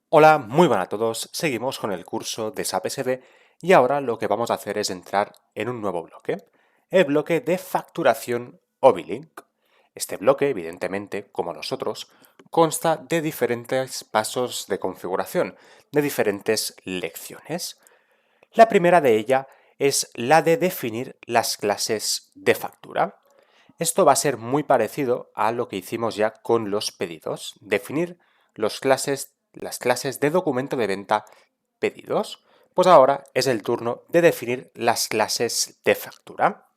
Hola, muy buenas a todos. Seguimos con el curso de SAP SD y ahora lo que vamos a hacer es entrar en un nuevo bloque, el bloque de facturación o billing. Este bloque, evidentemente, como los otros, consta de diferentes pasos de configuración, de diferentes lecciones. La primera de ellas es la de definir las clases de factura. Esto va a ser muy parecido a lo que hicimos ya con los pedidos, definir las clases de documento de venta pedidos. Pues ahora es el turno de definir las clases de factura.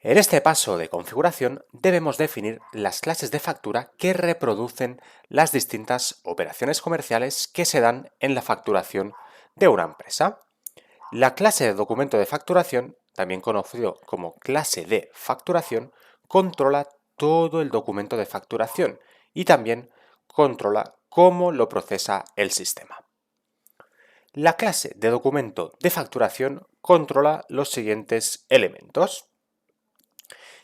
En este paso de configuración debemos definir las clases de factura que reproducen las distintas operaciones comerciales que se dan en la facturación de una empresa. La clase de documento de facturación, también conocido como clase de facturación, controla todo el documento de facturación y también controla cómo lo procesa el sistema. La clase de documento de facturación controla los siguientes elementos.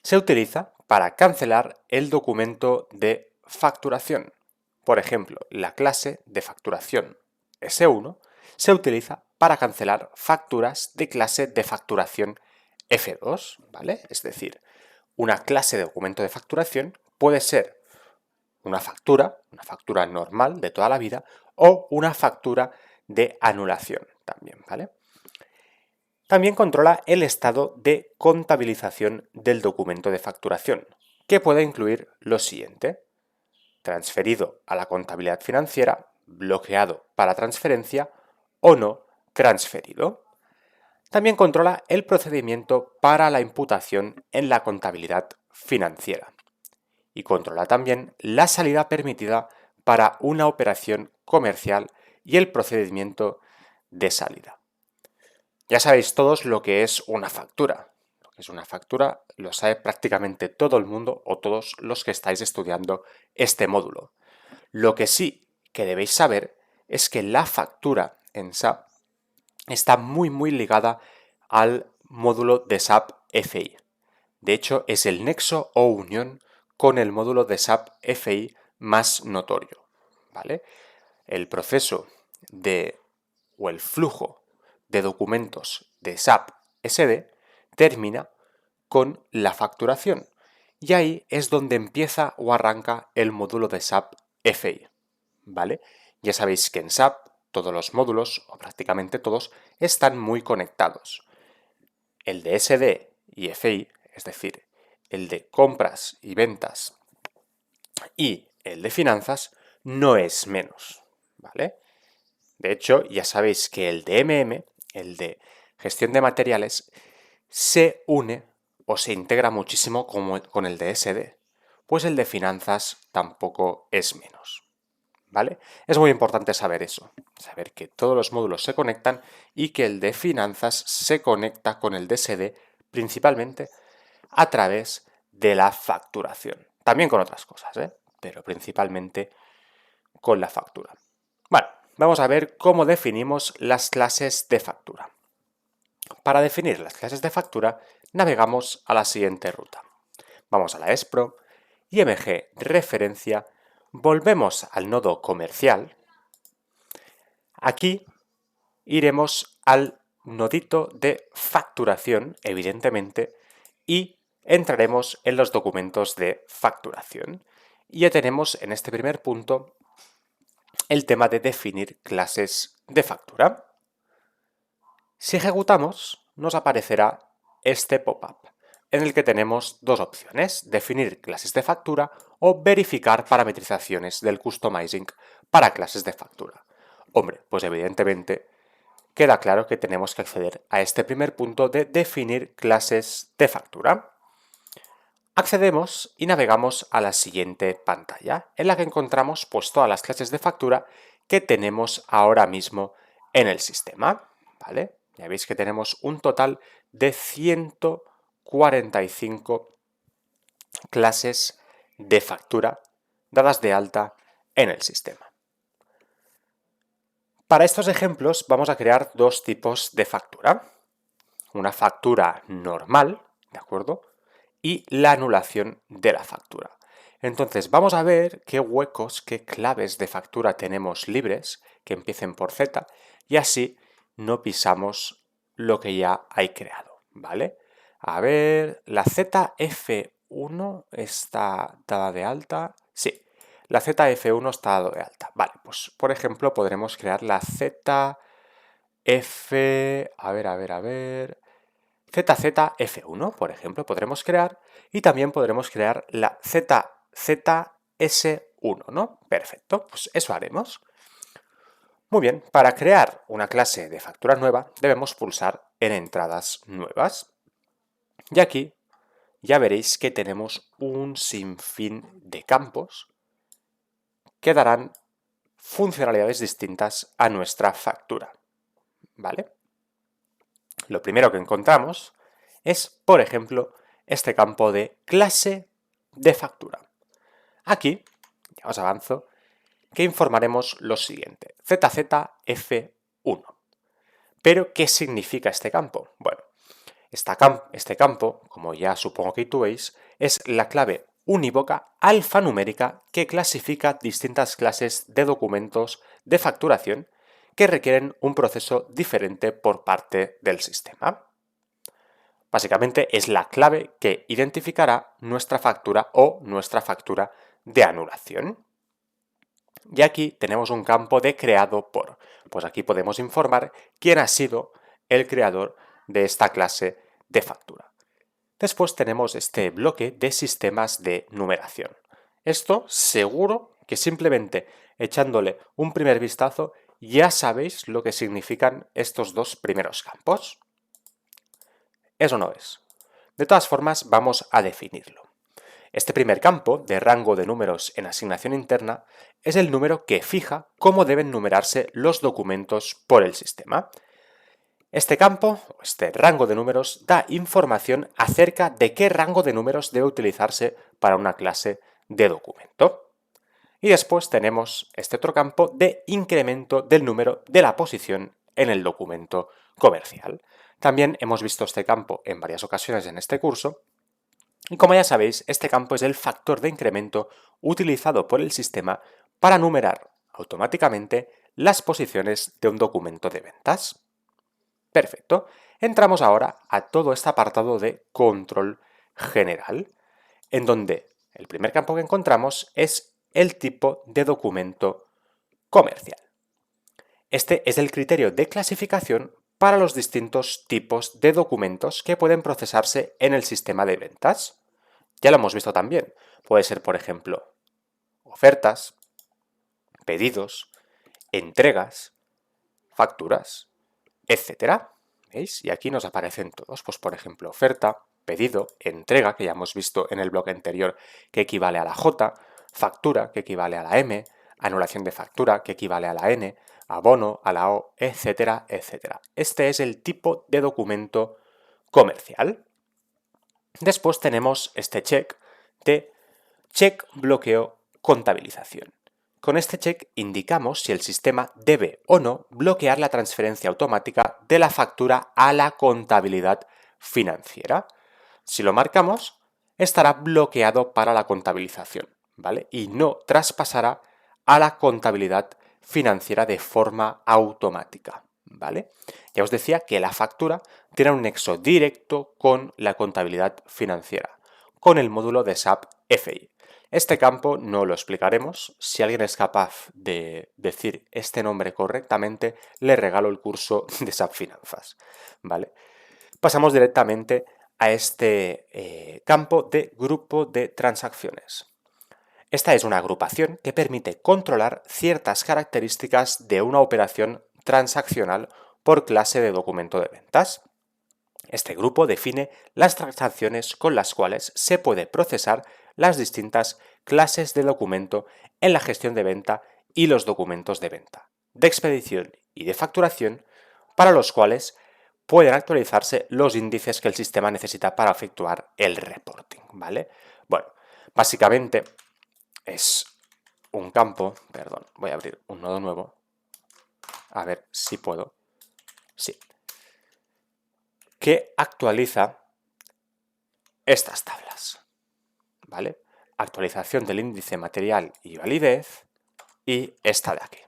Se utiliza para cancelar el documento de facturación. Por ejemplo, la clase de facturación S1 se utiliza para cancelar facturas de clase de facturación F2, ¿vale? Es decir, una clase de documento de facturación puede ser una factura normal de toda la vida, o una factura de anulación también, ¿vale? También controla el estado de contabilización del documento de facturación, que puede incluir lo siguiente: transferido a la contabilidad financiera, bloqueado para transferencia o no transferido. También controla el procedimiento para la imputación en la contabilidad financiera y controla también la salida permitida para una operación comercial y el procedimiento de salida. Ya sabéis todos lo que es una factura. Lo que es una factura lo sabe prácticamente todo el mundo o todos los que estáis estudiando este módulo. Lo que sí que debéis saber es que la factura en SAP está muy ligada al módulo de SAP FI. De hecho, es el nexo o unión con el módulo de SAP FI más notorio, ¿vale? El proceso de o el flujo de documentos de SAP SD termina con la facturación, y ahí es donde empieza o arranca el módulo de SAP FI, ¿vale? Ya sabéis que en SAP todos los módulos, o prácticamente todos, están muy conectados. El de SD y FI, es decir, el de compras y ventas y el de finanzas, no es menos, ¿vale? De hecho, ya sabéis que el de MM, el de gestión de materiales, se une o se integra muchísimo con el de SD, pues el de finanzas tampoco es menos, ¿vale? Es muy importante saber eso, saber que todos los módulos se conectan y que el de finanzas se conecta con el de SD principalmente a través de la facturación. También con otras cosas, pero principalmente con la factura. Bueno, vamos a ver cómo definimos las clases de factura. Para definir las clases de factura, navegamos a la siguiente ruta. Vamos a la ESPRO, IMG referencia, volvemos al nodo comercial. Aquí iremos al nodito de facturación, evidentemente, y entraremos en los documentos de facturación. Y ya tenemos en este primer punto el tema de definir clases de factura. Si ejecutamos, nos aparecerá este pop-up, en el que tenemos dos opciones: definir clases de factura o verificar parametrizaciones del customizing para clases de factura. Hombre, pues evidentemente queda claro que tenemos que acceder a este primer punto de definir clases de factura. Accedemos y navegamos a la siguiente pantalla, en la que encontramos pues todas las clases de factura que tenemos ahora mismo en el sistema, ¿vale? Ya veis que tenemos un total de 145 clases de factura dadas de alta en el sistema. Para estos ejemplos vamos a crear dos tipos de factura: una factura normal, ¿de acuerdo?, y la anulación de la factura. Entonces vamos a ver qué huecos, qué claves de factura tenemos libres que empiecen por Z y así no pisamos lo que ya hay creado, ¿vale? A ver, la ZF1 está dada de alta. Sí, la ZF1 está dada de alta. Vale, pues por ejemplo podremos crear la ZF... a ver. ZZF1, por ejemplo, podremos crear y también podremos crear la ZZS1, ¿no? Perfecto, pues eso haremos. Muy bien, para crear una clase de factura nueva debemos pulsar en entradas nuevas. Y aquí ya veréis que tenemos un sinfín de campos que darán funcionalidades distintas a nuestra factura, ¿vale? Lo primero que encontramos es, por ejemplo, este campo de clase de factura. Aquí, ya os avanzo, que informaremos lo siguiente, ZZF1. ¿Pero qué significa este campo? Bueno, este campo, como ya supongo que intuéis, es la clave unívoca alfanumérica que clasifica distintas clases de documentos de facturación que requieren un proceso diferente por parte del sistema. Básicamente es la clave que identificará nuestra factura o nuestra factura de anulación. Y aquí tenemos un campo de creado por. Pues aquí podemos informar quién ha sido el creador de esta clase de factura. Después tenemos este bloque de sistemas de numeración. Esto seguro que simplemente echándole un primer vistazo ya sabéis lo que significan estos dos primeros campos. Eso no es. De todas formas, vamos a definirlo. Este primer campo, de rango de números en asignación interna, es el número que fija cómo deben numerarse los documentos por el sistema. Este campo, o este rango de números, da información acerca de qué rango de números debe utilizarse para una clase de documento. Y después tenemos este otro campo de incremento del número de la posición en el documento comercial. También hemos visto este campo en varias ocasiones en este curso. Y como ya sabéis, este campo es el factor de incremento utilizado por el sistema para numerar automáticamente las posiciones de un documento de ventas. Perfecto. Entramos ahora a todo este apartado de control general, en donde el primer campo que encontramos es el tipo de documento comercial. Este es el criterio de clasificación para los distintos tipos de documentos que pueden procesarse en el sistema de ventas. Ya lo hemos visto también. Puede ser, por ejemplo, ofertas, pedidos, entregas, facturas, etcétera. ¿Veis? Y aquí nos aparecen todos. Pues, por ejemplo, oferta, pedido, entrega, que ya hemos visto en el bloque anterior, que equivale a la J, factura, que equivale a la M, anulación de factura, que equivale a la N, abono, a la O, etcétera, etcétera. Este es el tipo de documento comercial. Después tenemos este check de check bloqueo contabilización. Con este check indicamos si el sistema debe o no bloquear la transferencia automática de la factura a la contabilidad financiera. Si lo marcamos, estará bloqueado para la contabilización, ¿vale? Y no traspasará a la contabilidad financiera de forma automática, ¿vale? Ya os decía que la factura tiene un nexo directo con la contabilidad financiera, con el módulo de SAP FI. Este campo no lo explicaremos. Si alguien es capaz de decir este nombre correctamente, le regalo el curso de SAP Finanzas, ¿vale? Pasamos directamente a este campo de grupo de transacciones. Esta es una agrupación que permite controlar ciertas características de una operación transaccional por clase de documento de ventas. Este grupo define las transacciones con las cuales se puede procesar las distintas clases de documento en la gestión de venta y los documentos de venta, de expedición y de facturación, para los cuales pueden actualizarse los índices que el sistema necesita para efectuar el reporting, ¿vale? Bueno, básicamente es un campo, perdón, voy a abrir un nodo nuevo, a ver si puedo, sí, que actualiza estas tablas, ¿vale? actualización del índice material y validez, y esta de aquí,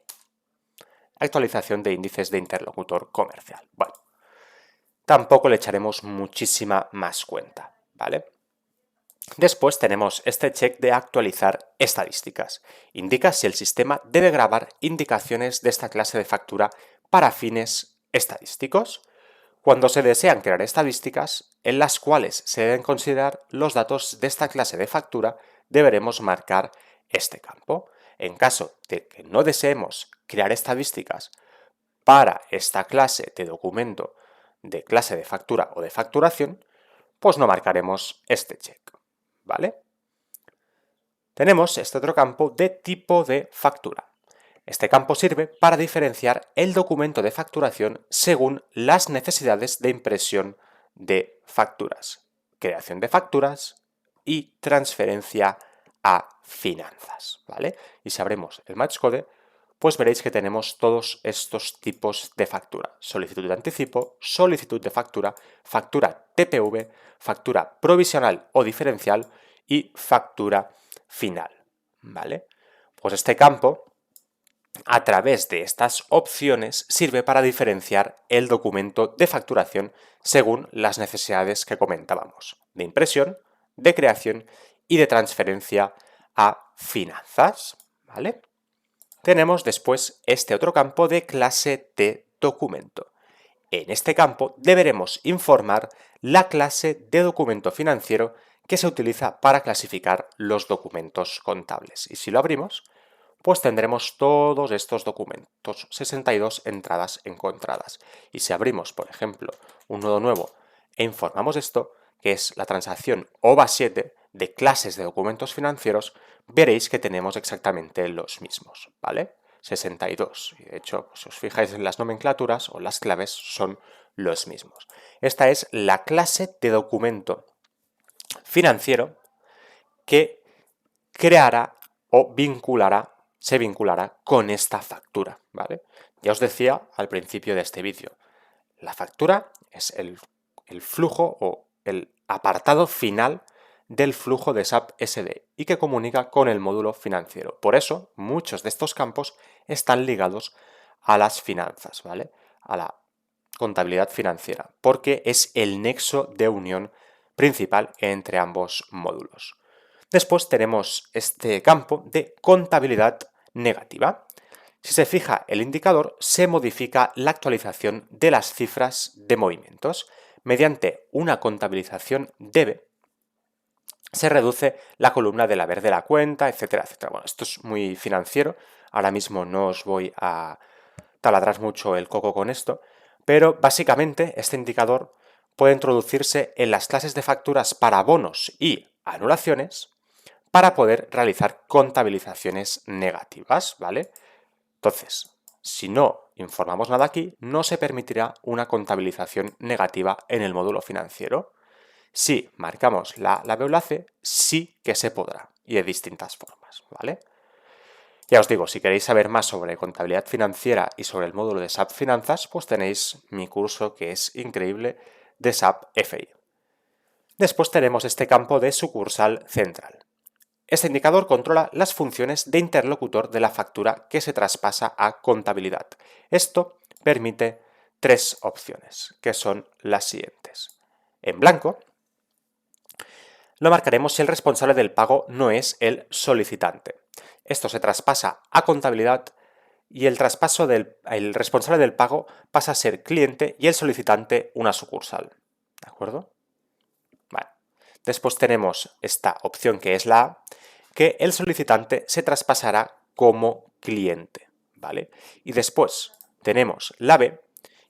actualización de índices de interlocutor comercial. Bueno, tampoco le echaremos muchísima más cuenta, ¿vale? Después tenemos este check de actualizar estadísticas. Indica si el sistema debe grabar indicaciones de esta clase de factura para fines estadísticos. Cuando se desean crear estadísticas en las cuales se deben considerar los datos de esta clase de factura, deberemos marcar este campo. En caso de que no deseemos crear estadísticas para esta clase de documento de clase de factura o de facturación, pues no marcaremos este check, ¿vale? Tenemos este otro campo de tipo de factura. Este campo sirve para diferenciar el documento de facturación según las necesidades de impresión de facturas, creación de facturas y transferencia a finanzas, ¿vale? Y si abrimos el Matchcode, pues veréis que tenemos todos estos tipos de factura: solicitud de anticipo, solicitud de factura, factura TPV, factura provisional o diferencial y factura final, ¿vale? Pues este campo, a través de estas opciones, sirve para diferenciar el documento de facturación según las necesidades que comentábamos, de impresión, de creación y de transferencia a finanzas, ¿vale? Tenemos después este otro campo de clase de documento. En este campo deberemos informar la clase de documento financiero que se utiliza para clasificar los documentos contables. Y si lo abrimos, pues tendremos todos estos documentos, 62 entradas encontradas. Y si abrimos, por ejemplo, un nodo nuevo e informamos esto, que es la transacción OVA 7 de clases de documentos financieros, veréis que tenemos exactamente los mismos, ¿vale? 62. Y de hecho, si os fijáis en las nomenclaturas o las claves, son los mismos. Esta es la clase de documento financiero que creará o se vinculará con esta factura, ¿vale? Ya os decía al principio de este vídeo, la factura es el flujo o el apartado final del flujo de SAP SD y que comunica con el módulo financiero. Por eso, muchos de estos campos están ligados a las finanzas, ¿vale? A la contabilidad financiera, porque es el nexo de unión principal entre ambos módulos. Después tenemos este campo de contabilidad negativa. Si se fija el indicador, se modifica la actualización de las cifras de movimientos. Mediante una contabilización debe, se reduce la columna del haber de la cuenta, etcétera, etcétera. Bueno, esto es muy financiero. Ahora mismo no os voy a taladrar mucho el coco con esto, pero básicamente este indicador puede introducirse en las clases de facturas para bonos y anulaciones para poder realizar contabilizaciones negativas, ¿vale? Entonces, si no informamos nada aquí, no se permitirá una contabilización negativa en el módulo financiero. Si marcamos la B o la C, sí que se podrá, y de distintas formas, ¿vale? Ya os digo, si queréis saber más sobre contabilidad financiera y sobre el módulo de SAP Finanzas, pues tenéis mi curso, que es increíble, de SAP FI. Después tenemos este campo de sucursal central. Este indicador controla las funciones de interlocutor de la factura que se traspasa a contabilidad. Esto permite tres opciones, que son las siguientes. En blanco, lo marcaremos si el responsable del pago no es el solicitante. Esto se traspasa a contabilidad y el responsable del pago pasa a ser cliente y el solicitante una sucursal. ¿De acuerdo? Vale. Después tenemos esta opción, que es la A, que el solicitante se traspasará como cliente, ¿vale? Y después tenemos la B,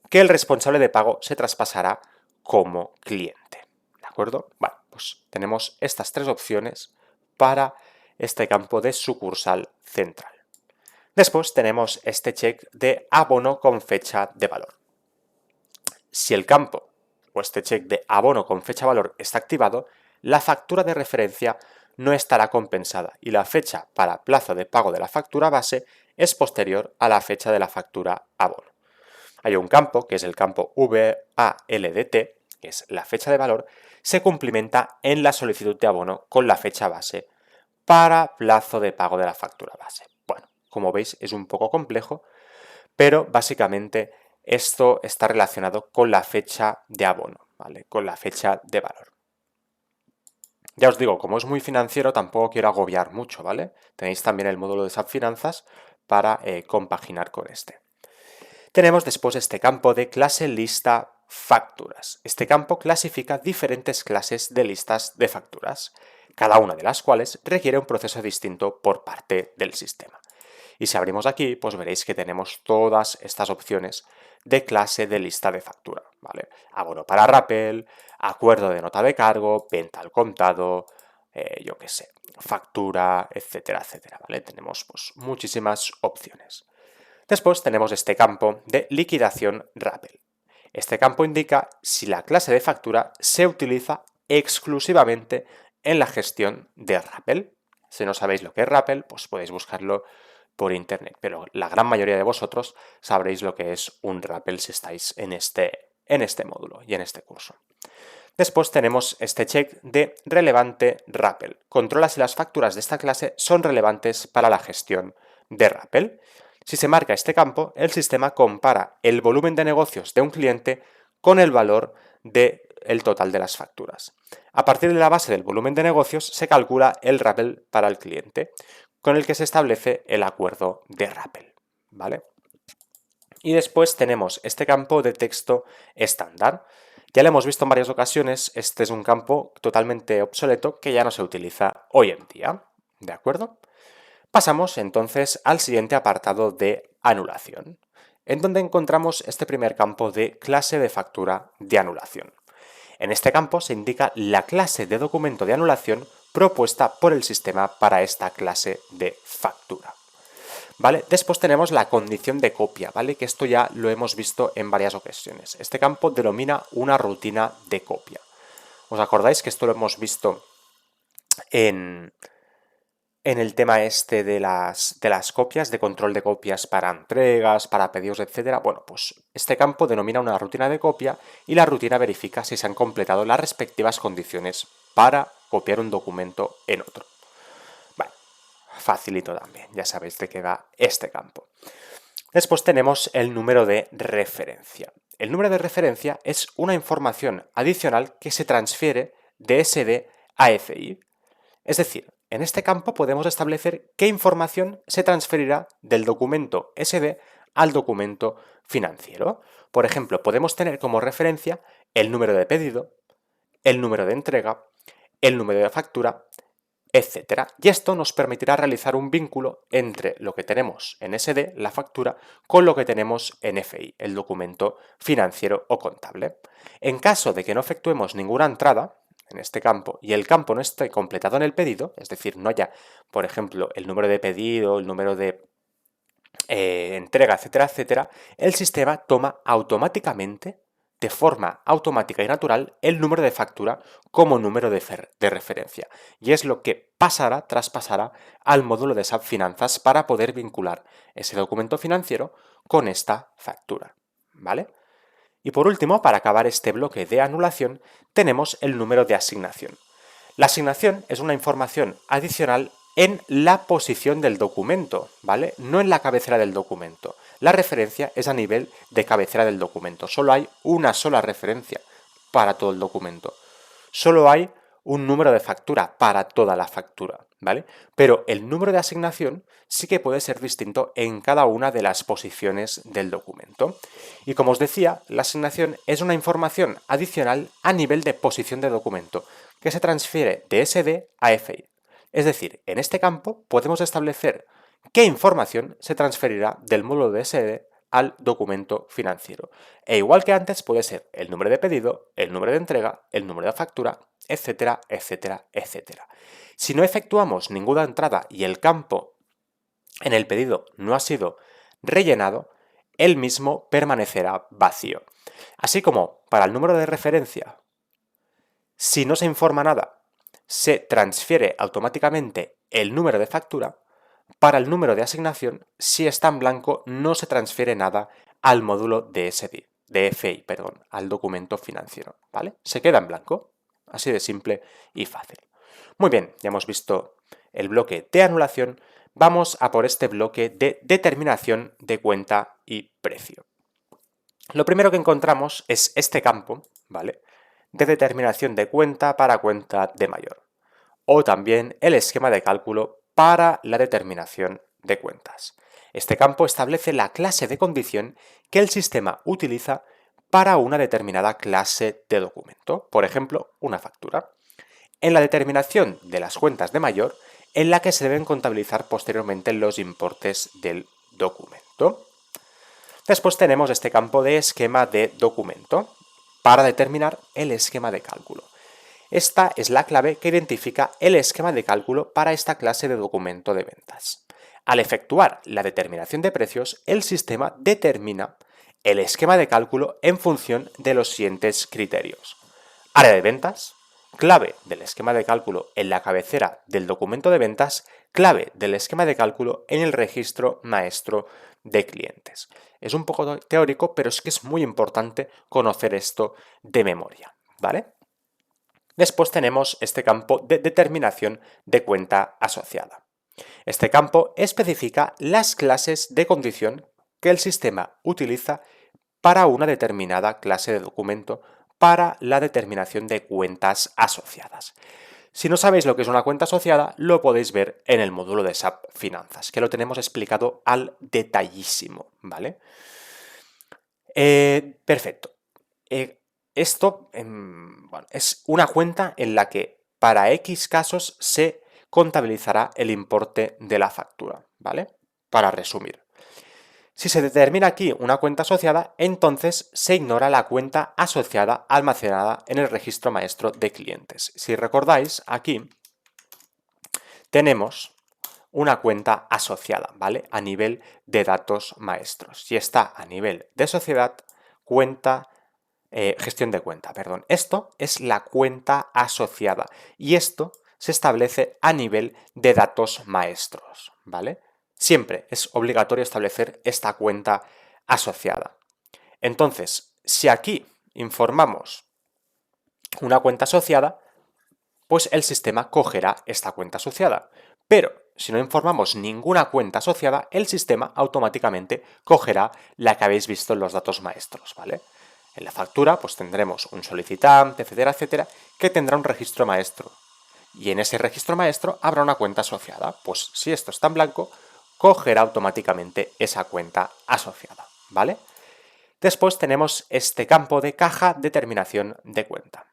que el responsable de pago se traspasará como cliente, ¿de acuerdo? Vale, pues tenemos estas tres opciones para este campo de sucursal central. Después tenemos este check de abono con fecha de valor. Si el campo o este check de abono con fecha valor está activado, la factura de referencia no estará compensada y la fecha para plazo de pago de la factura base es posterior a la fecha de la factura abono. Hay un campo, que es el campo VALDT, que es la fecha de valor, se cumplimenta en la solicitud de abono con la fecha base para plazo de pago de la factura base. Bueno, como veis es un poco complejo, pero básicamente esto está relacionado con la fecha de abono, ¿vale? Con la fecha de valor. Ya os digo, como es muy financiero, tampoco quiero agobiar mucho, ¿vale? Tenéis también el módulo de SAP Finanzas para compaginar con este. Tenemos después este campo de clase lista facturas. Este campo clasifica diferentes clases de listas de facturas, cada una de las cuales requiere un proceso distinto por parte del sistema. Y si abrimos aquí, pues veréis que tenemos todas estas opciones de clase de lista de factura, ¿vale? Abono para rappel, acuerdo de nota de cargo, venta al contado, yo qué sé, factura, etcétera, etcétera, ¿vale? Tenemos pues muchísimas opciones. Después tenemos este campo de liquidación rappel. Este campo indica si la clase de factura se utiliza exclusivamente en la gestión de rappel. Si no sabéis lo que es rappel, pues podéis buscarlo por internet, pero la gran mayoría de vosotros sabréis lo que es un rappel si estáis en este módulo y en este curso. Después tenemos este check de relevante rappel. Controla si las facturas de esta clase son relevantes para la gestión de rappel. Si se marca este campo, el sistema compara el volumen de negocios de un cliente con el valor del total de las facturas. A partir de la base del volumen de negocios se calcula el rappel para el cliente, con el que se establece el acuerdo de rappel, ¿vale? Y después tenemos este campo de texto estándar. Ya lo hemos visto en varias ocasiones, este es un campo totalmente obsoleto que ya no se utiliza hoy en día, ¿de acuerdo? Pasamos entonces al siguiente apartado de anulación, en donde encontramos este primer campo de clase de factura de anulación. En este campo se indica la clase de documento de anulación propuesta por el sistema para esta clase de factura. ¿Vale? Después tenemos la condición de copia, ¿vale? Que esto ya lo hemos visto en varias ocasiones. Este campo denomina una rutina de copia. ¿Os acordáis que esto lo hemos visto en el tema este de las copias, de control de copias para entregas, para pedidos, etcétera? Bueno, pues este campo denomina una rutina de copia y la rutina verifica si se han completado las respectivas condiciones para copiar un documento en otro. Vale, facilito también, ya sabéis de qué va este campo. Después tenemos el número de referencia. El número de referencia es una información adicional que se transfiere de SD a FI. Es decir, en este campo podemos establecer qué información se transferirá del documento SD al documento financiero. Por ejemplo, podemos tener como referencia el número de pedido, el número de entrega, el número de factura, etcétera. Y esto nos permitirá realizar un vínculo entre lo que tenemos en SD, la factura, con lo que tenemos en FI, el documento financiero o contable. En caso de que no efectuemos ninguna entrada en este campo y el campo no esté completado en el pedido, es decir, no haya, por ejemplo, el número de pedido, el número de entrega, etcétera, etcétera, el sistema toma automáticamente, de forma automática y natural, el número de factura como número de referencia. Y es lo que traspasará al módulo de SAP Finanzas para poder vincular ese documento financiero con esta factura, ¿vale? Y por último, para acabar este bloque de anulación, tenemos el número de asignación. La asignación es una información adicional en la posición del documento, ¿vale? No en la cabecera del documento. La referencia es a nivel de cabecera del documento. Solo hay una sola referencia para todo el documento. Solo hay un número de factura para toda la factura, ¿vale? Pero el número de asignación sí que puede ser distinto en cada una de las posiciones del documento. Y como os decía, la asignación es una información adicional a nivel de posición de documento que se transfiere de SD a FI. Es decir, en este campo podemos establecer qué información se transferirá del módulo de SD al documento financiero. E igual que antes puede ser el número de pedido, el número de entrega, el número de factura, etcétera, etcétera, etcétera. Si no efectuamos ninguna entrada y el campo en el pedido no ha sido rellenado, el mismo permanecerá vacío. Así como para el número de referencia, si no se informa nada, se transfiere automáticamente el número de factura. Para el número de asignación, si está en blanco, no se transfiere nada al módulo de FI, al documento financiero, ¿vale? Se queda en blanco, así de simple y fácil. Muy bien, ya hemos visto el bloque de anulación, vamos a por este bloque de determinación de cuenta y precio. Lo primero que encontramos es este campo, ¿vale?, de determinación de cuenta para cuenta de mayor, o también el esquema de cálculo para la determinación de cuentas. Este campo establece la clase de condición que el sistema utiliza para una determinada clase de documento, por ejemplo, una factura. En la determinación de las cuentas de mayor, en la que se deben contabilizar posteriormente los importes del documento. Después tenemos este campo de esquema de documento para determinar el esquema de cálculo. Esta es la clave que identifica el esquema de cálculo para esta clase de documento de ventas. Al efectuar la determinación de precios, el sistema determina el esquema de cálculo en función de los siguientes criterios: área de ventas, clave del esquema de cálculo en la cabecera del documento de ventas, clave del esquema de cálculo en el registro maestro de clientes. Es un poco teórico, pero es que es muy importante conocer esto de memoria, ¿vale? Después tenemos este campo de determinación de cuenta asociada. Este campo especifica las clases de condición que el sistema utiliza para una determinada clase de documento para la determinación de cuentas asociadas. Si no sabéis lo que es una cuenta asociada, lo podéis ver en el módulo de SAP Finanzas, que lo tenemos explicado al detallísimo, ¿vale? Perfecto. Esto bueno, es una cuenta en la que para X casos se contabilizará el importe de la factura, ¿vale? Para resumir. Si se determina aquí una cuenta asociada, entonces se ignora la cuenta asociada almacenada en el registro maestro de clientes. Si recordáis, aquí tenemos una cuenta asociada, ¿vale?, a nivel de datos maestros. Si está a nivel de sociedad, gestión de cuenta, perdón. Esto es la cuenta asociada y esto se establece a nivel de datos maestros, ¿vale? Siempre es obligatorio establecer esta cuenta asociada. Entonces, si aquí informamos una cuenta asociada, pues el sistema cogerá esta cuenta asociada. Pero si no informamos ninguna cuenta asociada, el sistema automáticamente cogerá la que habéis visto en los datos maestros, ¿vale? En la factura, pues tendremos un solicitante, etcétera, etcétera, que tendrá un registro maestro. Y en ese registro maestro habrá una cuenta asociada. Pues si esto está en blanco, cogerá automáticamente esa cuenta asociada, ¿vale? Después tenemos este campo de caja determinación de cuenta.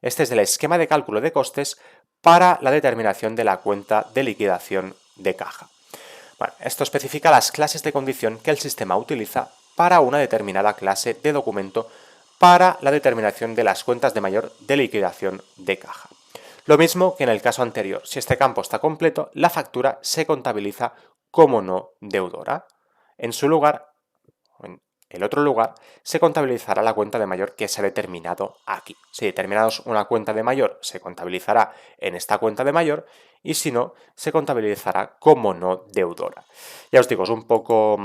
Este es el esquema de cálculo de costes para la determinación de la cuenta de liquidación de caja. Bueno, esto especifica las clases de condición que el sistema utiliza para una determinada clase de documento para la determinación de las cuentas de mayor de liquidación de caja. Lo mismo que en el caso anterior, si este campo está completo, la factura se contabiliza como no deudora. En su lugar, en el otro lugar, se contabilizará la cuenta de mayor que se ha determinado aquí. Si determinamos una cuenta de mayor, se contabilizará en esta cuenta de mayor y si no, se contabilizará como no deudora. Ya os digo, es un poco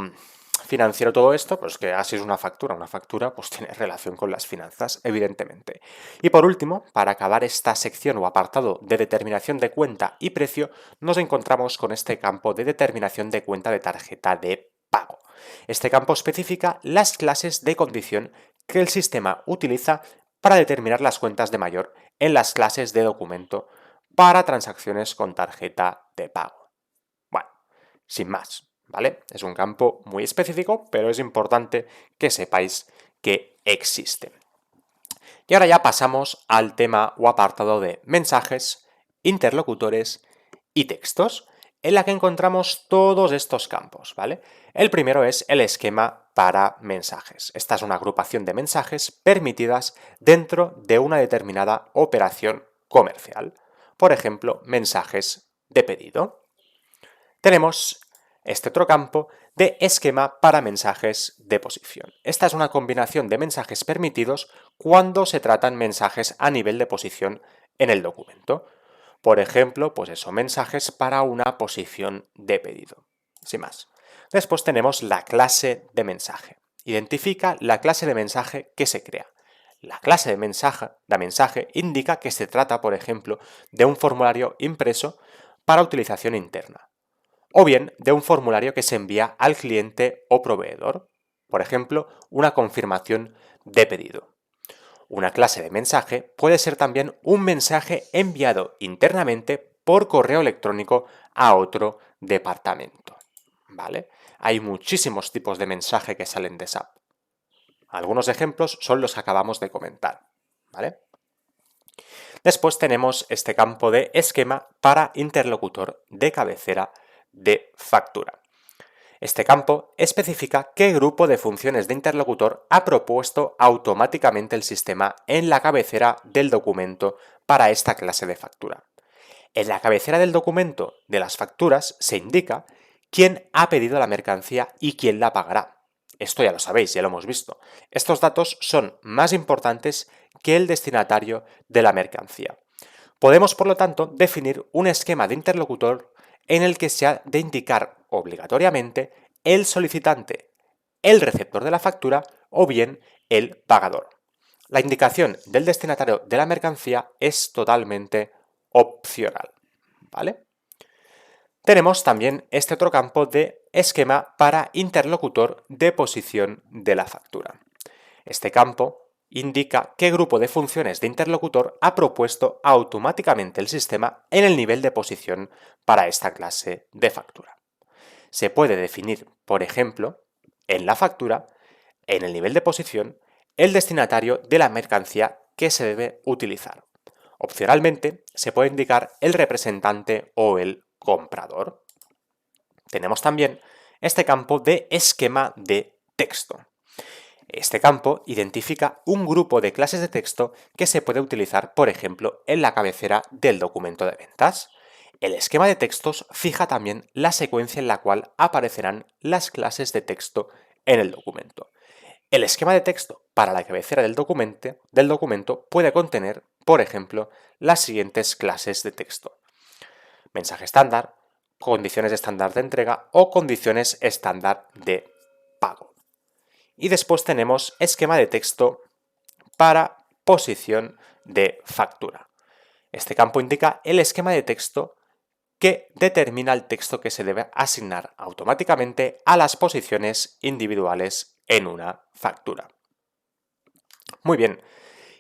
financiero todo esto, pues que así es una factura. Una factura pues tiene relación con las finanzas, evidentemente. Y por último, para acabar esta sección o apartado de determinación de cuenta y precio, nos encontramos con este campo de determinación de cuenta de tarjeta de pago. Este campo especifica las clases de condición que el sistema utiliza para determinar las cuentas de mayor en las clases de documento para transacciones con tarjeta de pago. Bueno, sin más, ¿vale? Es un campo muy específico, pero es importante que sepáis que existe. Y ahora ya pasamos al tema o apartado de mensajes, interlocutores y textos, en la que encontramos todos estos campos, ¿vale? El primero es el esquema para mensajes. Esta es una agrupación de mensajes permitidas dentro de una determinada operación comercial. Por ejemplo, mensajes de pedido. Tenemos este otro campo de esquema para mensajes de posición. Esta es una combinación de mensajes permitidos cuando se tratan mensajes a nivel de posición en el documento. Por ejemplo, pues eso, mensajes para una posición de pedido. Sin más. Después tenemos la clase de mensaje. Identifica la clase de mensaje que se crea. La clase de mensaje indica que se trata, por ejemplo, de un formulario impreso para utilización interna, o bien de un formulario que se envía al cliente o proveedor, por ejemplo, una confirmación de pedido. Una clase de mensaje puede ser también un mensaje enviado internamente por correo electrónico a otro departamento, ¿vale? Hay muchísimos tipos de mensaje que salen de SAP. Algunos ejemplos son los que acabamos de comentar, ¿vale? Después tenemos este campo de esquema para interlocutor de cabecera de factura. Este campo especifica qué grupo de funciones de interlocutor ha propuesto automáticamente el sistema en la cabecera del documento para esta clase de factura. En la cabecera del documento de las facturas se indica quién ha pedido la mercancía y quién la pagará. Esto ya lo sabéis, ya lo hemos visto. Estos datos son más importantes que el destinatario de la mercancía. Podemos, por lo tanto, definir un esquema de interlocutor en el que se ha de indicar obligatoriamente el solicitante, el receptor de la factura o bien el pagador. La indicación del destinatario de la mercancía es totalmente opcional, ¿vale? Tenemos también este otro campo de esquema para interlocutor de posición de la factura. Este campo indica qué grupo de funciones de interlocutor ha propuesto automáticamente el sistema en el nivel de posición para esta clase de factura. Se puede definir, por ejemplo, en la factura, en el nivel de posición, el destinatario de la mercancía que se debe utilizar. Opcionalmente, se puede indicar el representante o el comprador. Tenemos también este campo de esquema de texto. Este campo identifica un grupo de clases de texto que se puede utilizar, por ejemplo, en la cabecera del documento de ventas. El esquema de textos fija también la secuencia en la cual aparecerán las clases de texto en el documento. El esquema de texto para la cabecera del documento puede contener, por ejemplo, las siguientes clases de texto: mensaje estándar, condiciones estándar de entrega o condiciones estándar de pago. Y después tenemos esquema de texto para posición de factura. Este campo indica el esquema de texto que determina el texto que se debe asignar automáticamente a las posiciones individuales en una factura. Muy bien,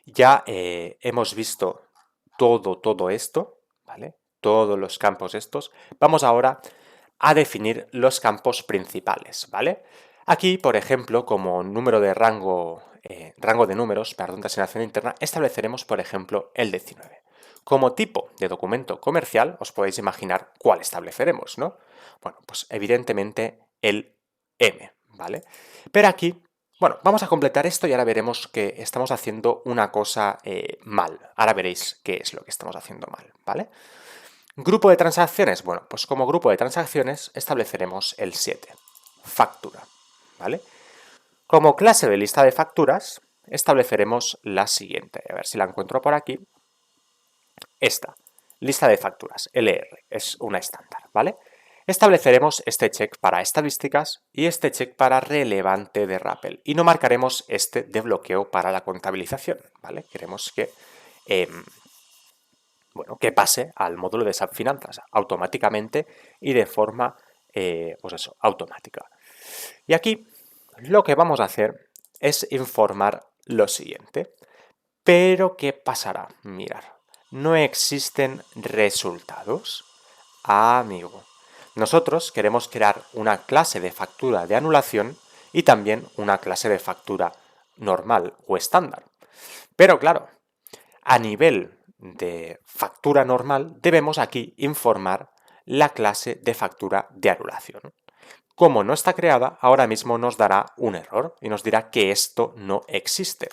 ya hemos visto todo esto, ¿vale? Todos los campos estos. Vamos ahora a definir los campos principales, ¿vale? Aquí, por ejemplo, como número de rango de números, perdón, de asignación interna, estableceremos, por ejemplo, el 19. Como tipo de documento comercial, os podéis imaginar cuál estableceremos, ¿no? Bueno, pues evidentemente el M, ¿vale? Pero aquí, bueno, vamos a completar esto y ahora veremos que estamos haciendo una cosa mal. Ahora veréis qué es lo que estamos haciendo mal, ¿vale? Grupo de transacciones, bueno, pues como grupo de transacciones estableceremos el 7, factura, ¿vale? Como clase de lista de facturas estableceremos la siguiente, a ver si la encuentro por aquí, esta, lista de facturas, LR, es una estándar, ¿vale? Estableceremos este check para estadísticas y este check para relevante de RAPL y no marcaremos este de bloqueo para la contabilización, ¿vale? Queremos que que pase al módulo de SAP Finanzas automáticamente y de forma, automática. Y aquí lo que vamos a hacer es informar lo siguiente. Pero ¿qué pasará? Mirad, no existen resultados. Ah, amigo. Nosotros queremos crear una clase de factura de anulación y también una clase de factura normal o estándar. Pero claro, a nivel de factura normal, debemos aquí informar la clase de factura de anulación. Como no está creada, ahora mismo nos dará un error y nos dirá que esto no existe.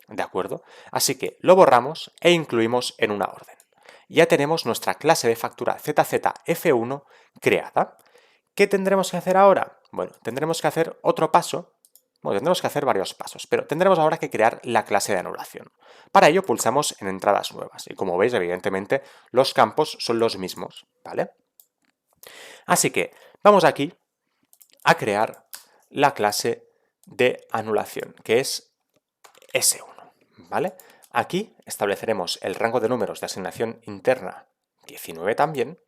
¿De acuerdo? Así que lo borramos e incluimos en una orden. Ya tenemos nuestra clase de factura ZZF1 creada. ¿Qué tendremos que hacer ahora? Bueno, tendremos que hacer otro paso. Bueno, tendremos que hacer varios pasos, pero tendremos ahora que crear la clase de anulación. Para ello pulsamos en entradas nuevas y como veis, evidentemente, los campos son los mismos, ¿vale? Así que vamos aquí a crear la clase de anulación, que es S1, ¿vale? Aquí estableceremos el rango de números de asignación interna 19 también,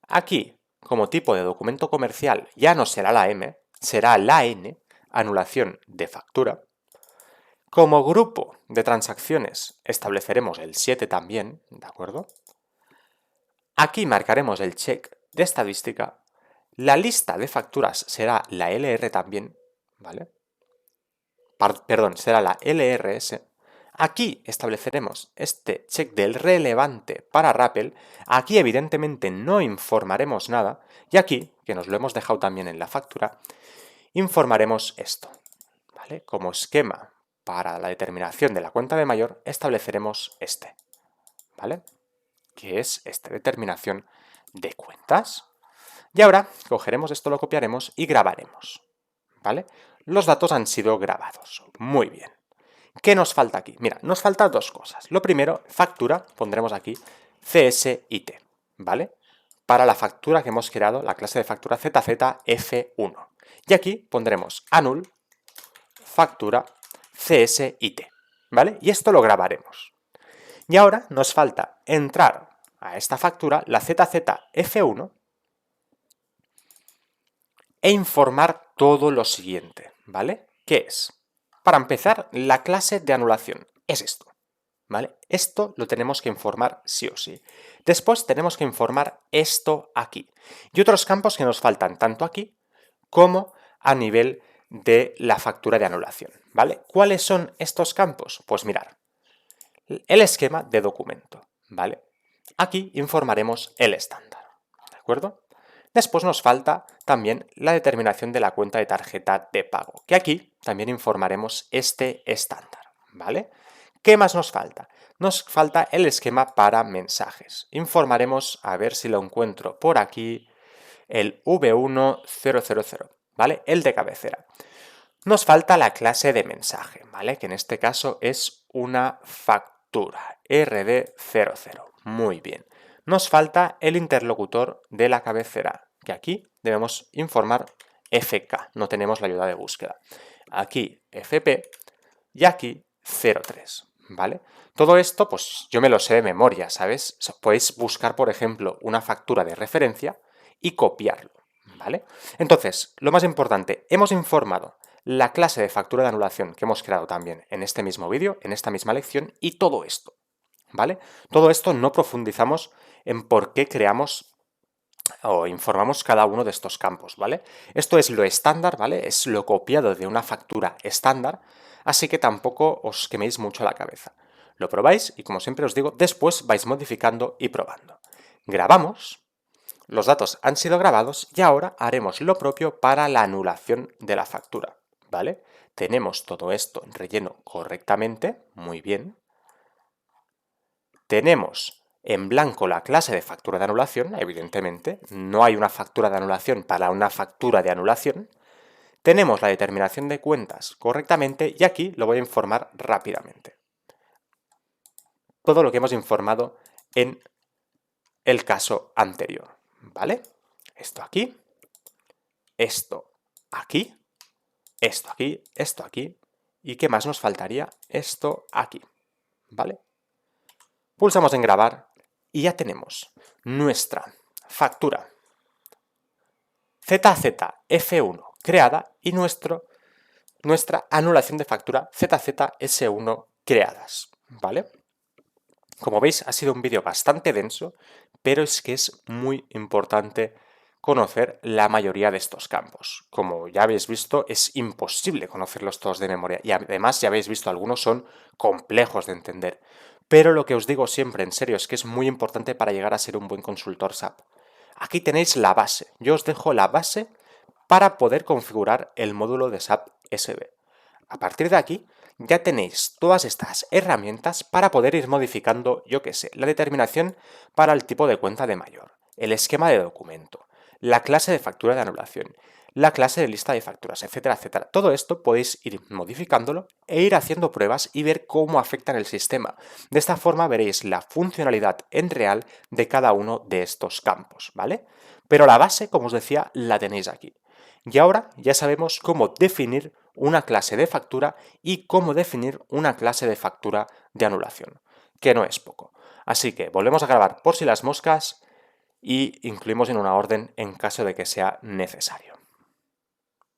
Aquí, como tipo de documento comercial, ya no será la M, será la N, anulación de factura. Como grupo de transacciones estableceremos el 7 también, ¿de acuerdo? Aquí marcaremos el check de estadística. La lista de facturas será la LR también, ¿vale? Perdón, será la LRS. Aquí estableceremos este check del relevante para Rappel. Aquí evidentemente no informaremos nada. Y aquí, que nos lo hemos dejado también en la factura, informaremos esto, ¿vale? Como esquema para la determinación de la cuenta de mayor, estableceremos este, ¿vale? Que es esta determinación de cuentas. Y ahora cogeremos esto, lo copiaremos y grabaremos, ¿vale? Los datos han sido grabados. Muy bien. ¿Qué nos falta aquí? Mira, nos faltan dos cosas. Lo primero, factura, pondremos aquí CSIT, ¿vale? Para la factura que hemos creado, la clase de factura ZZF1. Y aquí pondremos anul factura CSIT, ¿vale? Y esto lo grabaremos. Y ahora nos falta entrar a esta factura, la ZZF1, e informar todo lo siguiente, ¿vale? ¿Qué es? Para empezar, la clase de anulación es esto, ¿vale? Esto lo tenemos que informar sí o sí. Después tenemos que informar esto aquí. Y otros campos que nos faltan tanto aquí como a nivel de la factura de anulación, ¿vale? ¿Cuáles son estos campos? Pues mirar, el esquema de documento, ¿vale? Aquí informaremos el estándar, ¿de acuerdo? Después nos falta también la determinación de la cuenta de tarjeta de pago, que aquí también informaremos este estándar, ¿vale? ¿Qué más nos falta? Nos falta el esquema para mensajes. Informaremos, a ver si lo encuentro por aquí, el V1000, ¿vale? El de cabecera. Nos falta la clase de mensaje, ¿vale? Que en este caso es una factura, RD00. Muy bien. Nos falta el interlocutor de la cabecera, que aquí debemos informar FK, no tenemos la ayuda de búsqueda. Aquí FP y aquí 03, ¿vale? Todo esto, pues yo me lo sé de memoria, ¿sabes? Podéis buscar, por ejemplo, una factura de referencia y copiarlo, ¿vale? Entonces, lo más importante, hemos informado la clase de factura de anulación que hemos creado también en este mismo vídeo, en esta misma lección, y todo esto, ¿vale? Todo esto no profundizamos en por qué creamos o informamos cada uno de estos campos, ¿vale? Esto es lo estándar, ¿vale? Es lo copiado de una factura estándar, así que tampoco os queméis mucho la cabeza. Lo probáis y, como siempre os digo, después vais modificando y probando. Grabamos, los datos han sido grabados y ahora haremos lo propio para la anulación de la factura, ¿vale? Tenemos todo esto relleno correctamente, muy bien. Tenemos en blanco la clase de factura de anulación, evidentemente, no hay una factura de anulación para una factura de anulación. Tenemos la determinación de cuentas correctamente y aquí lo voy a informar rápidamente. Todo lo que hemos informado en el caso anterior, ¿vale? Esto aquí, esto aquí, esto aquí, esto aquí, ¿y qué más nos faltaría? Esto aquí, ¿vale? Pulsamos en grabar y ya tenemos nuestra factura ZZF1 creada y nuestra anulación de factura ZZS1 creadas, ¿vale? Como veis, ha sido un vídeo bastante denso, pero es que es muy importante conocer la mayoría de estos campos. Como ya habéis visto, es imposible conocerlos todos de memoria y además ya habéis visto, algunos son complejos de entender. Pero lo que os digo siempre, en serio, es que es muy importante para llegar a ser un buen consultor SAP. Aquí tenéis la base. Yo os dejo la base para poder configurar el módulo de SAP SD. A partir de aquí, ya tenéis todas estas herramientas para poder ir modificando, yo qué sé, la determinación para el tipo de cuenta de mayor, el esquema de documento, la clase de factura de anulación, la clase de lista de facturas, etcétera, etcétera. Todo esto podéis ir modificándolo e ir haciendo pruebas y ver cómo afectan el sistema. De esta forma veréis la funcionalidad en real de cada uno de estos campos, ¿vale? Pero la base, como os decía, la tenéis aquí. Y ahora ya sabemos cómo definir una clase de factura y cómo definir una clase de factura de anulación, que no es poco. Así que volvemos a grabar por si las moscas y incluimos en una orden en caso de que sea necesario.